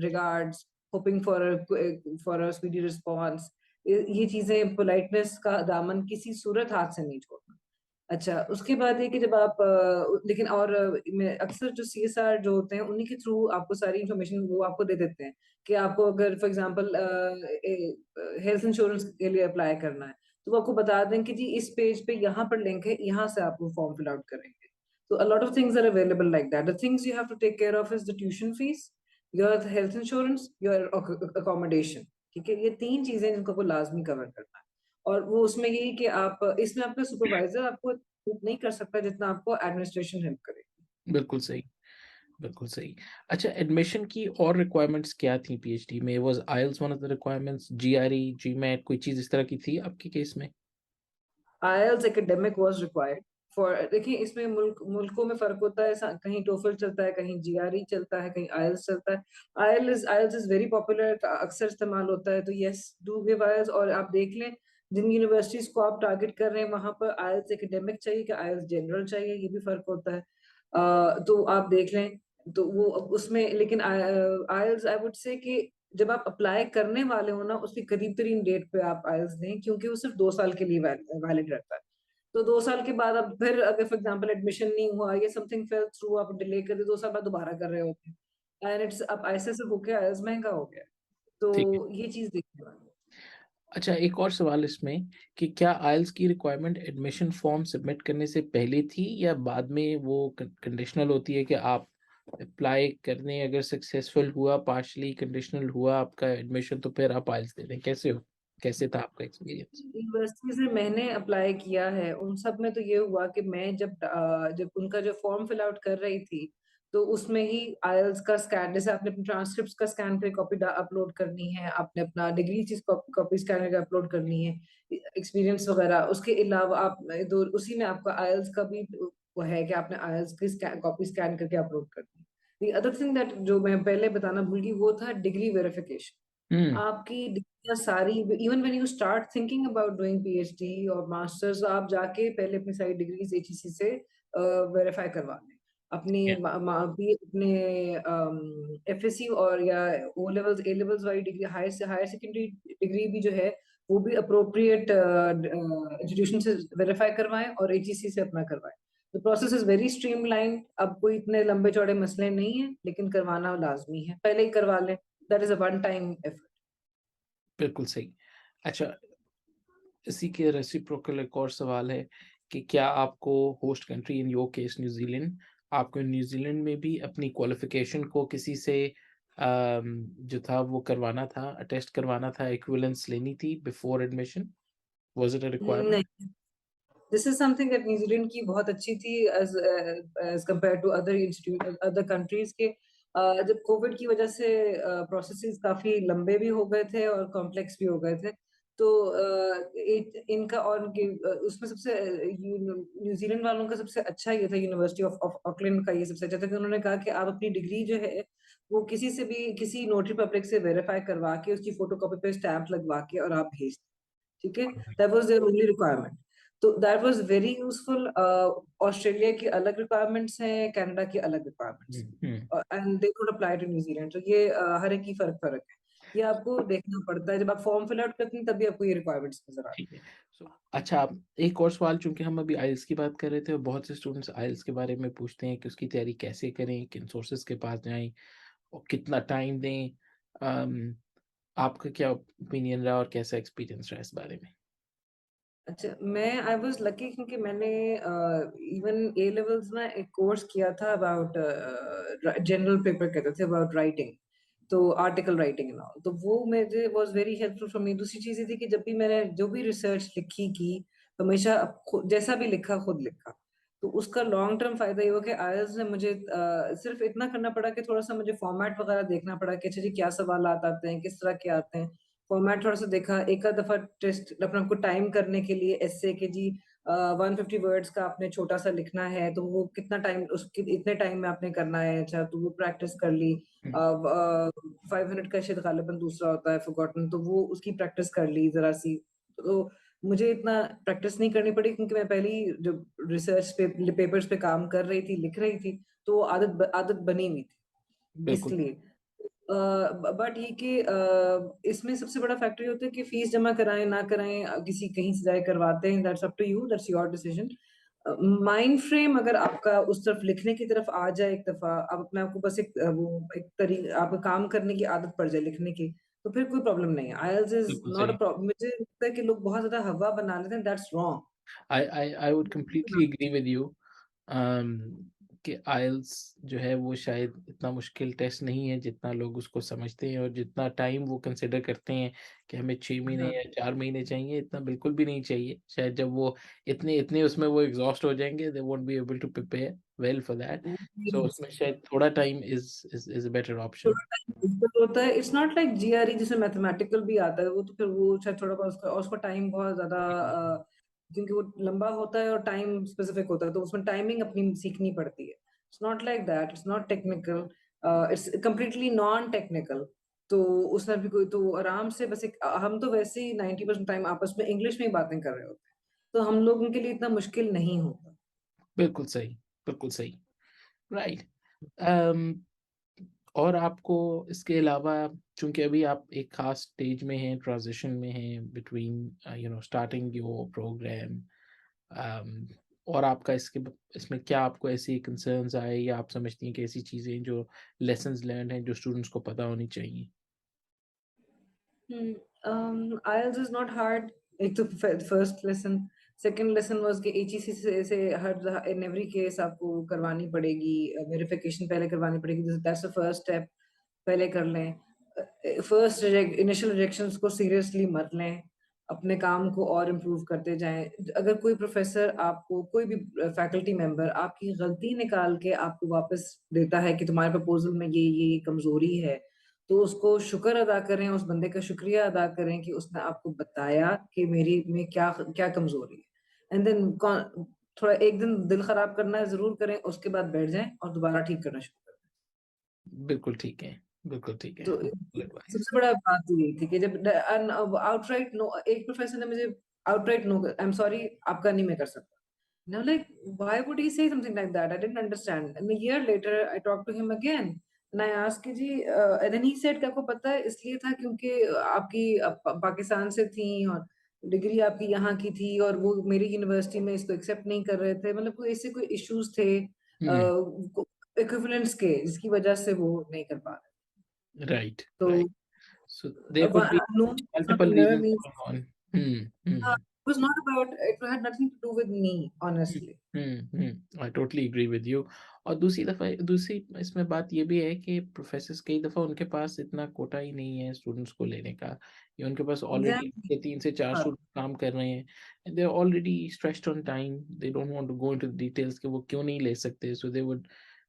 regards, hoping for a speedy response. ये चीजें, पोलाइटनेस का दामन किसी सूरत हाथ से नहीं छोड़ना। अच्छा, उसके बाद है कि जब आप लेकिन और अक्सर जो सीएसआर जो होते हैं उन्हीं के थ्रू आपको सारी इंफॉर्मेशन वो आपको दे देते हैं कि आपको अगर फॉर एग्जांपल हेल्थ इंश्योरेंस के लिए अप्लाई करना है तो वो आपको बता दें कि जी इस पेज पे यहाँ पर लिंक है, यहाँ से आप वो फॉर्म फिल आउट करेंगे। तो a lot of things are available like that. The things you have to take care of is the tuition fees, your health insurance, your accommodation. ठीक है, ये तीन चीजें जिनको आपको लाजमी कवर करना है। और वो उसमें यही कि आप इसमें आपका सुपरवाइजर आपको help नहीं कर सकता जितना आपको एडमिनिस्ट्रेशन हेल्प करे। बिल्कुल सही, बिल्कुल सही। अच्छा, एडमिशन की और रिक्वायरमेंट्स क्या थी पीएचडी में? Was IELTS one of the requirements, GRE, GMAT, कोई चीज इस तरह की थी आपके केस में? IELTS academic was required for, देखिए इसमें मुल्कों में फर्क होता है, कहीं टोफल चलता है, कहीं जीआरई चलता है, कहीं आईएलटीएस चलता है। आईएलटीएस इज वेरी पॉपुलर, अक्सर इस्तेमाल होता है, तो यस डू गिव आईएलटीएस। और आप देख लें जिन यूनिवर्सिटीज को आप टारगेट कर रहे हैं वहां पर आईएलटीएस एकेडमिक चाहिए कि आईएलटीएस जनरल चाहिए, ये भी फर्क होता है। तो आप देख लें, तो वो उसमें, लेकिन आईएलटीएस आई वुड से कि जब आप अप्लाई करने वाले हो ना उसकी करीब तरीन डेट पे आप आईएलटीएस दें, क्योंकि वो सिर्फ 2 साल के लिए वैलिड रहता है। तो 2 साल के बाद अब फिर अगर फॉर एग्जाम्पल एडमिशन नहीं हुआ या समथिंग फेल थ्रू, आप डिले कर दे, 2 साल बाद दोबारा कर रहे होते हैं, एंड इट्स अब ऐसे से होके आईएलटीएस महंगा हो गया। तो ठीक है। ये चीज देखने वाली है। अच्छा, एक और सवाल इसमें कि क्या आईएलटीएस की रिक्वायरमेंट एडमिशन फॉर्म सबमिट करने से पहले थी या बाद में वो कंडीशनल होती है कि आप अप्लाई करने अगर सक्सेसफुल हुआ, पार्शली कंडीशनल हुआ आपका एडमिशन, तो फिर आप आईएलटीएस दे दें? कैसे हो, कैसे था आपका एक्सपीरियंस? यूनिवर्सिटी से मैंने अप्लाई किया है उन सब में, तो ये हुआ कि मैं जब उनका जो फॉर्म फिल आउट कर रही थी, तो उसमें ही आईएलटीएस का स्कैन, जैसे आपने अपने ट्रांसक्रिप्ट का स्कैन करके कॉपी अपलोड करनी है, आपने अपना डिग्री चीज कॉपी स्कैन करके अपलोड करनी है, एक्सपीरियंस वगैरह, उसके अलावा आप दो उसी में आपका आईएलटीएस का भी वो है कि आपने आईएलटीएस की कॉपी स्कैन करके अपलोड करनी है। The other thing that जो मैं पहले बताना भूल गई वो था डिग्री वेरिफिकेशन। हम्म। आपकी डिग्रियां सारी, even when you start thinking about doing PhD और मास्टर्स, आप जाके पहले अपनी सारी डिग्रीज एचईसी से वेरीफाई करवा लें। अपनी Yeah. भी अपने एफएससी और या ओ लेवल्स ए लेवल्स वाली डिग्री, हायर सेकेंडरी डिग्री भी जो है वो भी अप्रोप्रिएट इंस्टीट्यूशन से वेरीफाई करवाएं और एचईसी से अपना करवाएं। The process is very streamline, अब कोई इतने लंबे चौड़े मसले नहीं है, लेकिन करवाना लाजमी है, पहले ही करवा लें। That is a one time effort. बिल्कुल सही। अच्छा, इसी के रेसिप्रोकल एक और सवाल है कि क्या आपको host country, in your case New Zealand, आपको न्यूजीलैंड में भी अपनी क्वालिफिकेशन को किसी से जो था वो करवाना था, अटेस्ट करवाना था, इक्विवेलेंस लेनी थी before admission? Was it a requirement? नहीं, this is something that New Zealand की बहुत अच्छी थी as as compare to other institute other countries के। जब कोविड की वजह से प्रोसेसेस काफी लंबे भी हो गए थे और कॉम्प्लेक्स भी हो गए थे, तो इनका और उसमें सबसे न्यूजीलैंड वालों का सबसे अच्छा ये था, यूनिवर्सिटी ऑफ ऑकलैंड का ये सबसे अच्छा था कि उन्होंने कहा कि आप अपनी डिग्री जो है वो किसी से भी, किसी नोटरी पब्लिक से वेरीफाई करवा के उसकी फोटोकॉपी पे स्टैंप लगवा के और आप भेज दें। ठीक है, that was their only requirement. तो that was very useful. Australia की अलग रिक्वायरमेंट्स हैं, कनाडा की अलग रिक्वायरमेंट्स हम्म। हैं, and they don't apply to New Zealand. तो ये हर एक की फर्क फर्क है, ये आपको देखना पड़ता है, जब आप फॉर्म फिल आउट करते हैं तभी आपको ये रिक्वायरमेंट्स नजर आती ठीक है। अच्छा, एक और सवाल, चूंकि हम अभी आइल्स की बात कर रहे थे और बहुत से स्टूडेंट्स आइल्स के बारे में पूछते हैं कि उसकी तैयारी कैसे करें, किन सोर्सेज के पास जाएं और कितना टाइम दें। अम, आपका क्या ओपिनियन रहा और कैसा एक्सपीरियंस रहा इस बारे में? है। अच्छा, मैं आई वाज लकी क्योंकि मैंने इवन ए लेवल्स में एक कोर्स किया था अबाउट जनरल पेपर कहते थे, अबाउट राइटिंग, तो आर्टिकल राइटिंग एंड ऑल, तो वो मुझे was very helpful for me. दूसरी चीज ये थी कि जब भी मैंने जो भी रिसर्च लिखी की, तो हमेशा जैसा भी लिखा खुद लिखा, तो उसका लॉन्ग टर्म फायदा ये हुआ कि आईएलटीएस ने मुझे सिर्फ इतना करना पड़ा कि थोड़ा सा मुझे फॉर्मेट वगैरह देखना पड़ा कि अच्छा जी क्या सवाल आते हैं, किस तरह के आते हैं, फॉर्मेट थोड़ा सा देखा, एक आध दफा टेस्ट अपने आपको टाइम करने के लिए एस्से के जी 150 वर्ड्स का आपने छोटा सा लिखना है, तो वो कितना टाइम, उसके इतने टाइम में आपने करना है, अच्छा तो वो प्रैक्टिस कर ली। हम्म। 500 का शायद गालिबन दूसरा होता है फॉरगॉटन, तो वो उसकी प्रैक्टिस कर ली जरा सी। तो मुझे इतना प्रैक्टिस नहीं करनी पड़ी क्योंकि मैं पहले ही जो रिसर्च पेपर्स पे काम कर रही थी, लिख रही थी, तो आदत बनी हुई थी बिल्कुल। इसलिए। बट ये कि इसमें सबसे बड़ा फैक्टर ये होता है कि फीस जमा कराएं ना कराएं, किसी कहीं से जाए करवाते हैं, that's up to you, that's your decision. Mind frame अगर आपका उस तरफ लिखने की तरफ आ जाए, एक दफा आप अपने आप को बस वो एक तरीका, आपको काम करने की आदत पड़ जाए लिखने की, तो फिर कोई प्रॉब्लम नहीं है। आईएलटीएस इज बिल्कुल नॉट अ सही। प्रॉब्लम। मुझे लगता है कि लोग बहुत ज्यादा हवा बना लेते हैं, that's wrong. I would completely agree with you. um, कि आइल्स जो है वो शायद इतना मुश्किल टेस्ट नहीं है जितना लोग उसको समझते हैं, और जितना टाइम वो कंसिडर करते हैं कि हमें 6 महीने हाँ, या 4 महीने चाहिए, इतना बिल्कुल भी नहीं चाहिए। शायद जब वो इतने इतने उसमें वो एग्ज़ॉस्ट हो जाएँगे, they won't be able to prepare well for that. So वही उसमें शायद थोड़ा time is a better option. थोड़ा टाइम डिफिकल्ट होता है। इट्स नॉट लाइक जीआरई जिसे मैथमेटिकल भी आता है, वो तो फिर वो शायद थोड़ा बहुत उसका टाइम बहुत ज़्यादा क्योंकि वो लंबा होता है और टाइम स्पेसिफिक होता है, तो उसमें टाइमिंग अपनी सीखनी पड़ती है। It's not like that, it's not technical, it's completely non technical. तो उसमें भी कोई तो आराम से बस एक हम तो वैसे ही 90% टाइम आपस में इंग्लिश में ही बातें कर रहे होते हैं, तो हम लोगों के लिए इतना मुश्किल नहीं होता। बिल्कुल सही, बिल्कुल सही। राइट। अम, और आपको इसके अलावा, चूँकि अभी आप एक ख़ास स्टेज में हैं, ट्रांज़िशन में हैं बिटवीन स्टार्टिंग योर प्रोग्राम, अम, और आपका इसमें क्या आपको ऐसे कंसर्न्स आए, या आप समझती हैं कि ऐसी चीज़ें जो लेसन्स लर्न्ड हैं जो स्टूडेंट्स को पता होनी चाहिए? IELTS is not hard. एक तो first lesson, second lesson was कि एचईसी से हर इन एवरी केस आपको करवानी पड़ेगी, वेरिफिकेशन पहले करवानी पड़ेगी, दैट्स द फर्स्ट स्टेप, पहले कर लें। फर्स्ट इनिशियल रिजेक्शंस को सीरियसली मत लें, अपने काम को और इम्प्रूव करते जाएं। अगर कोई प्रोफेसर आपको, कोई भी फैकल्टी मेंबर आपकी गलती निकाल के आपको वापस देता है कि तुम्हारे प्रपोजल में ये कमजोरी है, तो उसको शुक्र अदा करें, उस बंदे का शुक्रिया अदा करें कि उसने आपको बताया कि मेरी में क्या क्या कमजोरी है, एंड देन थोड़ा एक दिन दिल खराब करना जरूर करें, उसके बाद बैठ जाएं और दोबारा ठीक करना शुरू करें। बिल्कुल ठीक है, बिल्कुल ठीक है। तो बिल्कुल एडवाइस। सबसे बड़ा बात तो यही थी कि जब आउटराइट नो, एक प्रोफेसर ने मुझे outright no, I am sorry आपका नहीं मैं कर सकता। Now, like, why would he say something like that? I didn't understand. And a year later, I talked to him again, and I asked कि जी, and then he said कि आपको पता है इसलिए था क्योंकि आपकी पाकिस्तान से थी और डिग्री आपकी यहाँ की थी और वो मेरी यूनिवर्सिटी में इसको एक्सेप्ट नहीं कर रहे थे, मतलब कोई ऐसे कोई इश्यूज थे हुँ, इक्विवेलेंस के, जिसकी वजह से वो नहीं कर पा रहे। राइट, तो right. So there could be no multiple never reasons means going on. Hmm, hmm. it was not about, it had nothing to do with me, hmm, honestly. I totally agree with you. और दूसरी इसमें बात ये भी है कि professors कई दफ़ा उनके पास इतना कोटा ही नहीं है स्टूडेंट्स को लेने का, या उनके पास ऑलरेडी Exactly. 3 से 4 स्टूडेंट काम कर रहे हैं, and they are already stressed on time, they don't want to go into the details कि वो क्यों नहीं ले सकते, so they would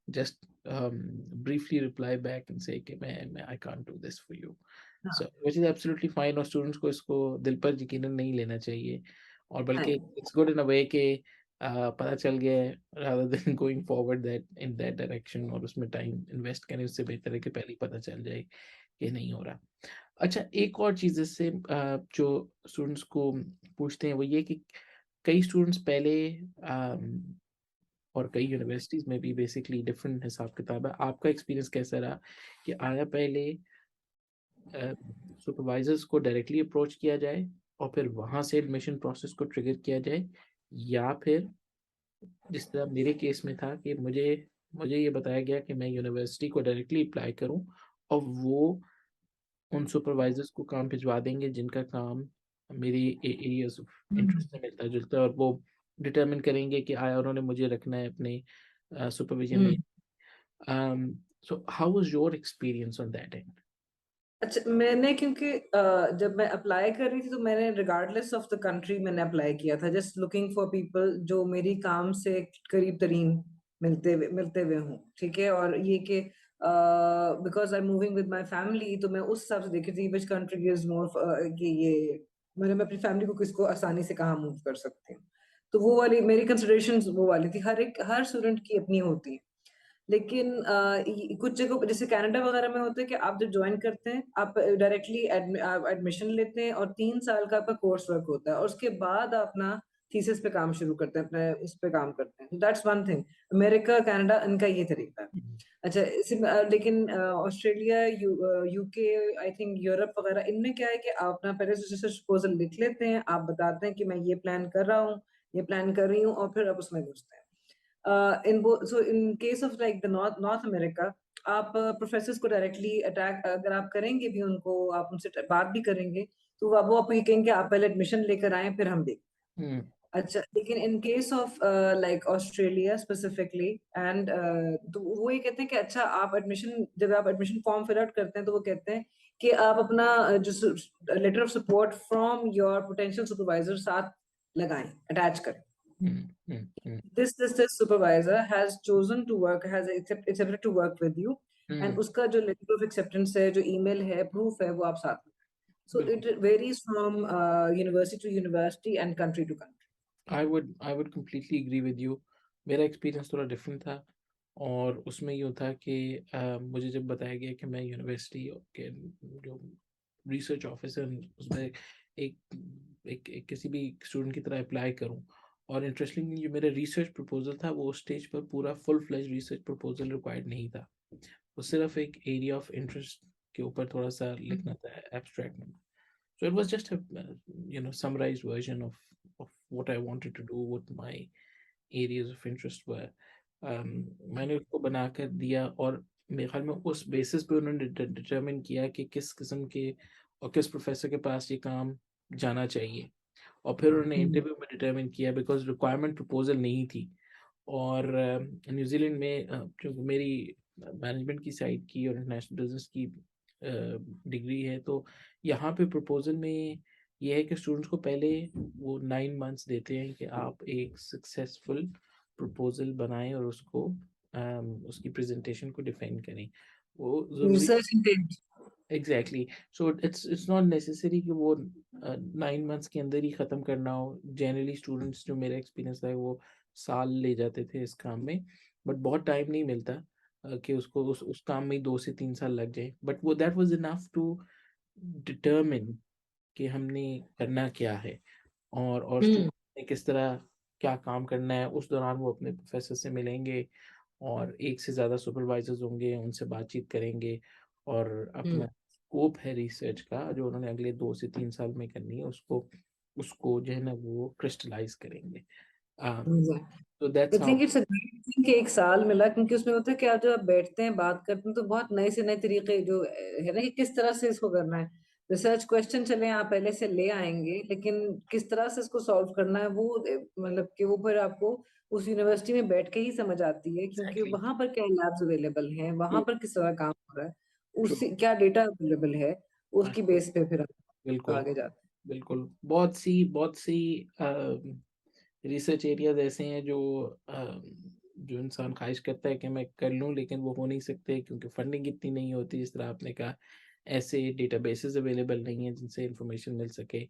just briefly reply back and say कि मैं I can't do this for you. So हाँ, which is absolutely fine, और स्टूडेंट्स को इसको दिल पर यकीनन नहीं लेना चाहिए, और बल्कि नहीं, इट्स गुड इन अ वे कि पता चल गया है, rather than going forward that in that direction, और उसमें टाइम इन्वेस्ट करें, उससे बेहतर है कि पहले ही पता चल जाए कि नहीं हो रहा। अच्छा, एक और चीज़ इससे जो स्टूडेंट्स को पूछते हैं वो ये कि कई स्टूडेंट्स पहले, और कई यूनिवर्सिटीज़ में भी बेसिकली डिफरेंट हिसाब किताब है। आपका एक्सपीरियंस कैसा रहा कि आया पहले सुपरवाइजर्स को डायरेक्टली अप्रोच किया जाए और फिर वहाँ से एडमिशन प्रोसेस को ट्रिगर किया जाए, या फिर जिस तरह मेरे केस में था कि मुझे मुझे ये बताया गया कि मैं यूनिवर्सिटी को डायरेक्टली अप्लाई करूं, और वो उन सुपरवाइजर्स को काम भिजवा देंगे जिनका काम मेरी एरियाज ऑफ हुँ। इंटरेस्ट से मिलता जुलता है, और वो डिटरमिन करेंगे कि आया उन्होंने मुझे रखना है अपने सुपरविजन हुँ। में। So how was your experience on that and? अच्छा, मैंने क्योंकि जब मैं अप्लाई कर रही थी तो मैंने रिगार्डलेस ऑफ द कंट्री मैंने अप्लाई किया था, जस्ट लूकिंग फॉर पीपल जो मेरी काम से करीब तरीन मिलते हुए हों, ठीक है? और ये कि because I am moving with my family, तो मैं उस हिसाब से देख रही थी व्हिच कंट्री गिव्स मोर कि ये मैं अपनी फैमिली को किसको आसानी से कहाँ मूव कर सकती हूँ। तो वो वाली मेरी कंसिडरेशंस वो वाली थी, हर स्टूडेंट की अपनी होती है। लेकिन कुछ जगहों पे जैसे कनाडा वगैरह में होता है कि आप जब ज्वाइन करते हैं, आप डायरेक्टली आप एडमिशन लेते हैं और 3 साल का आपका कोर्स वर्क होता है और उसके बाद आप अपना थीसिस पे काम शुरू करते हैं, अपने इस पे काम करते हैं। That's one thing. America, Canada इनका ये तरीका है। अच्छा, लेकिन Australia, UK, I think Europe वगैरह, इनमें क्या है कि आप अपना पहले से प्रपोज़ल लिख लेते हैं, आप बताते हैं कि मैं ये प्लान कर रहा हूँ, ये प्लान कर रही हूँ और फिर आप उसमें घुसते हैं। in case of like the North America, आप प्रोफेसर्स को डायरेक्टली अटैक अगर आप करेंगे भी उनको, आप उनसे बात भी करेंगे, तो वो आपको ये कहेंगे आप पहले एडमिशन लेकर आएँ फिर हम देखें। अच्छा, लेकिन in case of like Australia specifically and तो वो ये कहते हैं कि अच्छा आप एडमिशन जब आप एडमिशन फॉर्म फिल आउट करते हैं तो वो कहते हैं कि आप अपना जो letter of support from your potential supervisor साथ लगाएं, अटैच करें। This supervisor has chosen to work, has accepted to work with you, and उसका जो letter of acceptance है, जो email है, proof है, वो आप साथ में। So it बिल्कुल। varies from university to university and country to country. I would completely agree with you. मेरा एक्सपीरियंस थोड़ा डिफरेंट था और उसमें यूँ था कि मुझे जब बताया गया कि मैं यूनिवर्सिटी के जो रिसर्च ऑफिसर उसमें एक एक किसी भी स्टूडेंट की तरह अप्लाई करूं, और इंटरेस्टिंगली जो मेरा रिसर्च प्रपोजल था वो स्टेज पर पूरा full fledge research proposal required नहीं था। वो सिर्फ एक एरिया ऑफ इंटरेस्ट के ऊपर थोड़ा सा लिखना था एब्स्ट्रैक्ट में। So it was just a summarized version of what I wanted to do, what my areas of interest were. मैंने उसको बनाकर दिया और मेरे ख्याल में उस बेसिस पे उन्होंने डिटरमिन किया कि किस किस्म के और किस प्रोफेसर के पास ये काम जाना चाहिए, और फिर उन्होंने इंटरव्यू में डिटरमिन किया बिकॉज रिक्वायरमेंट प्रपोजल नहीं थी। और न्यूजीलैंड में जो मेरी मैनेजमेंट की साइड की और इंटरनेशनल बिजनेस की डिग्री है, तो यहाँ पे प्रपोजल में ये है कि स्टूडेंट्स को पहले वो 9 मंथ्स देते हैं कि आप एक सक्सेसफुल प्रपोजल बनाएं और उसको उसकी प्रेजेंटेशन को डिफाइन करें। वो ज़रूरी Research intent. Exactly. So it's not necessary कि वो 9 मंथ्स के अंदर ही ख़त्म करना हो। जनरली स्टूडेंट्स जो मेरा एक्सपीरियंस था वो साल ले जाते थे इस काम में, बट बहुत टाइम नहीं मिलता कि उसको उस काम में 2 से 3 साल लग जाए। बट वो that was enough to determine कि हमने करना क्या है, और स्टूडेंट ने किस तरह क्या काम करना है। उस दौरान वो अपने प्रोफेसर से मिलेंगे और एक से ज़्यादा सुपरवाइजर्स होंगे, उनसे बातचीत करेंगे और अपना स्कोप है रिसर्च का जो उन्होंने अगले 2 से 3 साल में करनी है उसको उसको जो है ना वो क्रिस्टलाइज करेंगे। तो I that's how. Think it's a great thing कि एक साल मिला, क्योंकि उसमें होता है कि आप जब आप बैठते हैं बात करते हैं तो बहुत नए से नए तरीके जो है ना कि किस तरह से इसको करना है। रिसर्च क्वेश्चन चले आप पहले से ले आएंगे, लेकिन किस तरह से इसको सॉल्व करना है वो मतलब कि वो फिर आपको उस यूनिवर्सिटी में बैठ के ही समझ आती है, क्योंकि एग्जैक्टली। वहां पर क्या लैब्स अवेलेबल हैं, वहां ट्रू। पर किस तरह काम हो रहा है, ट्रू। उससे क्या डेटा अवेलेबल है, उसकी बेस पे फिर आप बिल्कुल। आगे जाते बिल्कुल बहुत सी रिसर्च एरियाज ऐसे हैं जो इंसान ख्वाहिश करता है कि मैं कर लूं, लेकिन वो हो नहीं सकते क्योंकि फंडिंग इतनी नहीं होती। जिस तरह आपने कहा, ऐसे डेटाबेसेस अवेलेबल नहीं हैं जिनसे इंफॉर्मेशन मिल सके,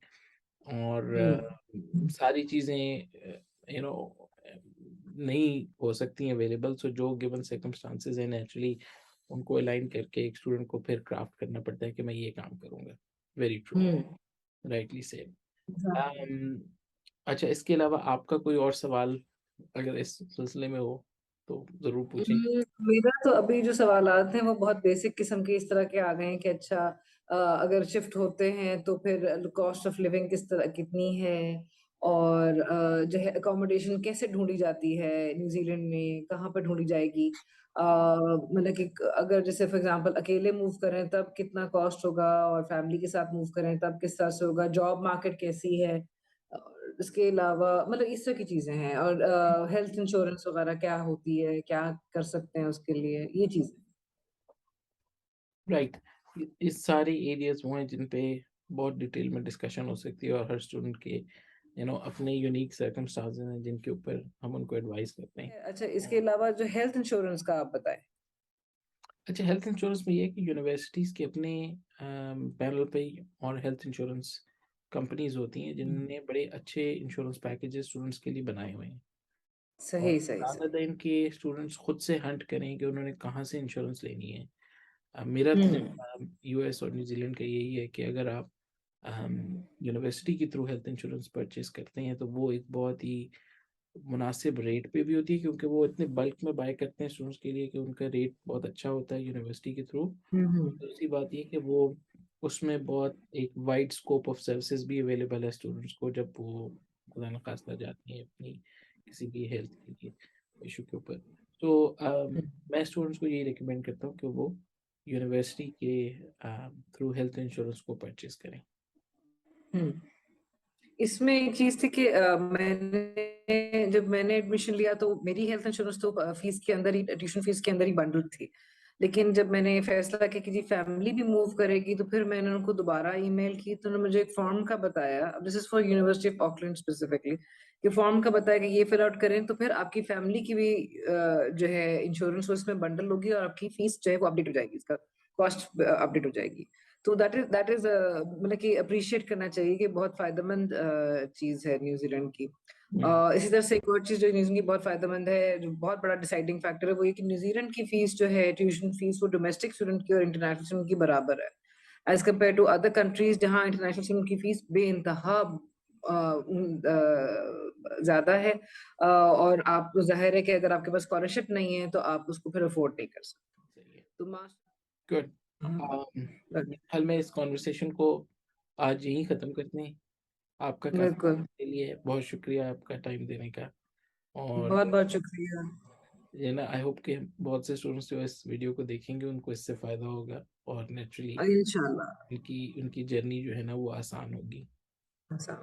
और हैं। सारी चीज़ें नहीं हो सकती हैं अवेलेबल। सो जो गिवन सर्कमस्टांसेस हैं नेचुरली उनको अलाइन करके एक स्टूडेंट को फिर क्राफ्ट करना पड़ता है कि मैं ये काम करूँगा। Very true. Hmm. Rightly said. अच्छा, इसके अलावा आपका कोई और सवाल अगर इस सिलसिले में हो तो ज़रूर पूछें। मेरा तो अभी जो सवालात हैं वो बहुत बेसिक किस्म के इस तरह के आ गए हैं कि अच्छा अगर शिफ्ट होते हैं तो फिर कॉस्ट ऑफ लिविंग किस तरह कितनी है, और जो है अकोमोडेशन कैसे ढूंढी जाती है न्यूजीलैंड में, कहाँ पर ढूंढी जाएगी, मतलब कि अगर जैसे फॉर एग्जांपल अकेले मूव करें तब कितना कॉस्ट होगा, और फैमिली के साथ मूव करें तब किस तरह से होगा, जॉब मार्केट कैसी है, इसके अलावा मतलब इस तरह की चीजें हैं, और हेल्थ इंश्योरेंस वगैरह क्या होती है, क्या कर सकते हैं उसके लिए, ये चीजें। राइट। इस सारे एरियाज वो हैं जिन पे बहुत डिटेल में डिस्कशन हो सकती है, और हर स्टूडेंट के अपने यूनिक सर्कमस्टांसेस हैं जिनके ऊपर हम उनको एडवाइस करते हैं। अच्छा, इसके अलावा जो हेल्थ इंश्योरेंस का आप बताएं। अच्छा, हेल्थ इंश्योरेंस में ये है कि यूनिवर्सिटीज़ के अपने पैनल पे और हेल्थ इंश्योरेंस कंपनीज होती हैं जिनने बड़े अच्छे इंश्योरेंस पैकेजेस स्टूडेंट्स के लिए बनाए हुए हैं, और सही सही ज़्यादा सही। दिन के स्टूडेंट्स खुद से हंट करें कि उन्होंने कहाँ से इंश्योरेंस लेनी है। मेरा हम्म। तजुर्बा यूएस और न्यूजीलैंड का यही है कि अगर आप यूनिवर्सिटी के थ्रू हेल्थ इंश्योरेंस परचेज करते हैं तो वो एक बहुत ही मुनासिब रेट पे भी होती है, क्योंकि वो इतने बल्क में बाय करते हैं स्टूडेंट्स के लिए कि उनका रेट बहुत अच्छा होता है यूनिवर्सिटी के थ्रू। हम्म। दूसरी बात ये कि वो उसमें बहुत एक वाइड स्कोप ऑफ सर्विसेज भी अवेलेबल है स्टूडेंट्स को जब वो खुदा न खास्ता जाती हैं अपनी किसी भी हेल्थ के लिए इशू के ऊपर। तो मैं स्टूडेंट्स को यही रिकमेंड करता हूँ कि वो यूनिवर्सिटी के थ्रू हेल्थ इंश्योरेंस को परचेज करें। हम्म। इसमें एक चीज़ थी कि जब मैंने एडमिशन लिया तो मेरी हेल्थ इंश्योरेंस तो फीस के अंदर ही, ट्यूशन फीस के अंदर ही बंडल थी। लेकिन जब मैंने फैसला किया कि जी फैमिली भी मूव करेगी, तो फिर मैंने उनको दोबारा ईमेल की, तो उन्होंने मुझे एक फॉर्म का बताया, this is for university of Auckland specifically, कि फॉर्म का बताया कि ये फिल आउट करें तो फिर आपकी फैमिली की भी जो है इंश्योरेंस उसमें बंडल होगी और आपकी फीस जो है वो अपडेट हो जाएगी, इसका कॉस्ट अपडेट हो जाएगी। तो दैट इज मतलब कि अप्रिशिएट करना चाहिए कि बहुत फायदेमंद चीज है न्यूजीलैंड की। इसी तरह से एक और चीज जो न्यूजीलैंड की बहुत फायदेमंद है, जो बहुत बड़ा डिसाइडिंग फैक्टर है, वो ये कि न्यूजीलैंड की फीस जो है, ट्यूशन फीस, वो डोमेस्टिक स्टूडेंट की और इंटरनेशनल स्टूडेंट की बराबर है, as compare to other countries जहाँ इंटरनेशनल स्टूडेंट की फीस बेइंतहा ज्यादा है। और आप जाहिर है कि अगर आपके पास स्कॉलरशिप नहीं है तो आप उसको फिर अफोर्ड नहीं कर सकते। सही है। तो मास्टर गुड। मेरे ख्याल में इस कॉन्वर्सेशन को आज यहीं ख़त्म करते हैं। आपका काफ़ी बिल्कुल, के लिए बहुत शुक्रिया आपका टाइम देने का। और बहुत बहुत शुक्रिया। ये ना, आई होप कि बहुत से स्टूडेंट्स जो इस वीडियो को देखेंगे उनको इससे फ़ायदा होगा और नेचुरली इंशाल्लाह। उनकी उनकी जर्नी जो है ना वो आसान होगी। अच्छा।